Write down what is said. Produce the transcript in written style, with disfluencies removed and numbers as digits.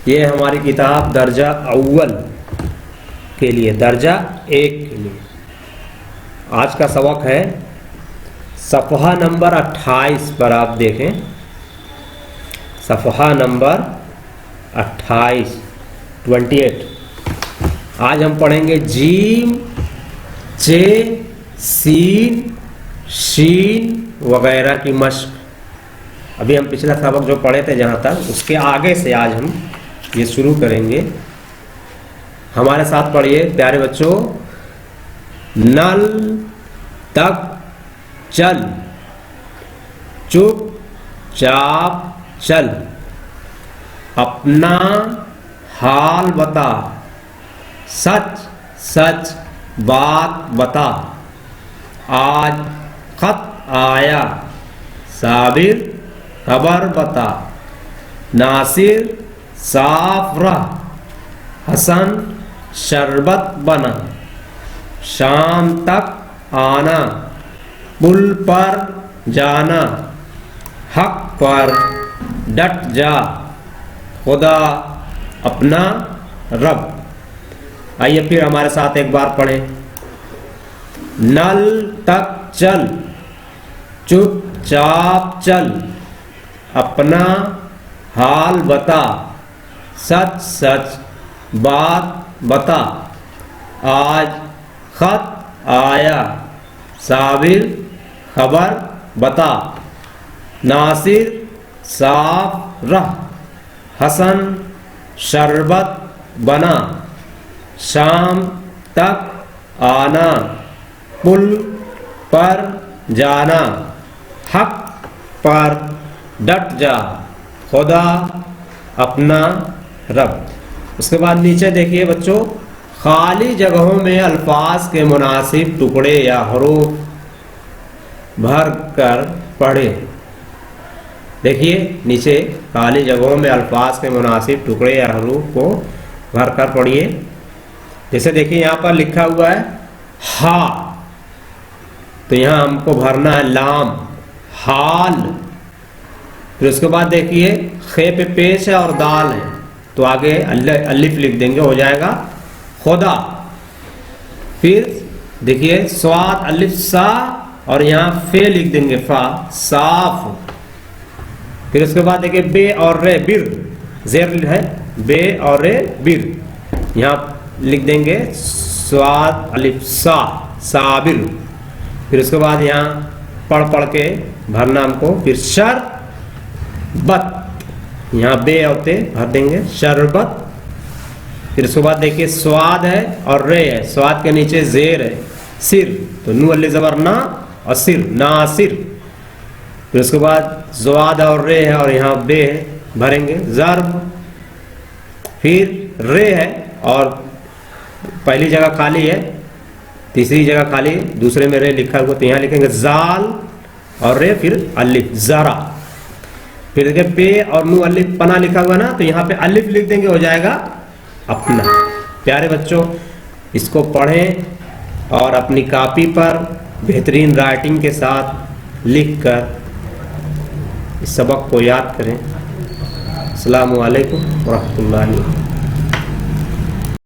یہ ہماری کتاب درجہ اول کے لیے، درجہ 1 کے لیے۔ آج کا سبق ہے صفحہ نمبر 28 پر، آپ دیکھیں صفحہ نمبر 28۔ آج ہم پڑھیں گے جیم، چ، سین، شین وغیرہ کی مشق۔ ابھی ہم پچھلا سبق جو پڑھے تھے جہاں تک، اس کے آگے سے آج ہم یہ شروع کریں گے۔ ہمارے ساتھ پڑھیے پیارے بچوں۔ نل تک چل، چپ چاپ چل، اپنا حال بتا، سچ سچ بات بتا، آج خط آیا، صابر خبر بتا، ناصر صاف رہ، حسن شربت بنا، شام تک آنا، پل پر جانا، حق پر ڈٹ جا، خدا اپنا رب۔ آئیے پھر ہمارے ساتھ ایک بار پڑھیں۔ نل تک چل، چپ چاپ چل، اپنا حال بتا، سچ سچ بات بتا، آج خط آیا، صابر خبر بتا، ناصر صاف رہ، حسن شربت بنا، شام تک آنا، پل پر جانا، حق پر ڈٹ جا، خدا اپنا رب۔ اس کے بعد نیچے دیکھیے بچوں، خالی جگہوں میں الفاظ کے مناسب ٹکڑے یا حروف بھر کر پڑھیں۔ دیکھیے نیچے خالی جگہوں میں الفاظ کے مناسب ٹکڑے یا حروف کو بھر کر پڑھیے۔ جیسے دیکھیے یہاں پر لکھا ہوا ہے ہا، تو یہاں ہم کو بھرنا ہے لام، حال۔ پھر اس کے بعد دیکھیے خے پہ پیش ہے اور دال ہے، تو آگے الف لکھ دیں گے، ہو جائے گا خدا۔ پھر دیکھیے سواد الف سا اور یہاں فے لکھ دیں گے، فا، صاف۔ پھر اس کے بعد دیکھیے بے اور رے، بر، زیر ہے، بے اور رے بر، یہاں لکھ دیں گے سواد الف سا، صابر۔ پھر اس کے بعد یہاں پڑھ کے بھرنا ہم کو۔ پھر شر بت، یہاں بے ہوتے بھر دیں گے، شربت۔ پھر اس کے بعد دیکھیے سواد ہے اور رے ہے، سواد کے نیچے زیر ہے، سر، تو نو علی زبر نا اور سر، ناصر۔ پھر اس کے بعد زواد اور رے ہے اور یہاں بے ہے، بھریں گے ضرب۔ پھر رے ہے اور پہلی جگہ خالی ہے، تیسری جگہ خالی، دوسرے میں رے لکھا ہوا، تو یہاں لکھیں گے زال اور رے، پھر الف، ذرا۔ پھر دیکھیں پے اور نو الف پنا لکھا ہوا نا، تو یہاں پہ الف لکھ دیں گے، ہو جائے گا اپنا۔ پیارے بچوں، اس کو پڑھیں اور اپنی کاپی پر بہترین رائٹنگ کے ساتھ لکھ کر اس سبق کو یاد کریں۔ السلام علیکم ورحمۃ اللہ۔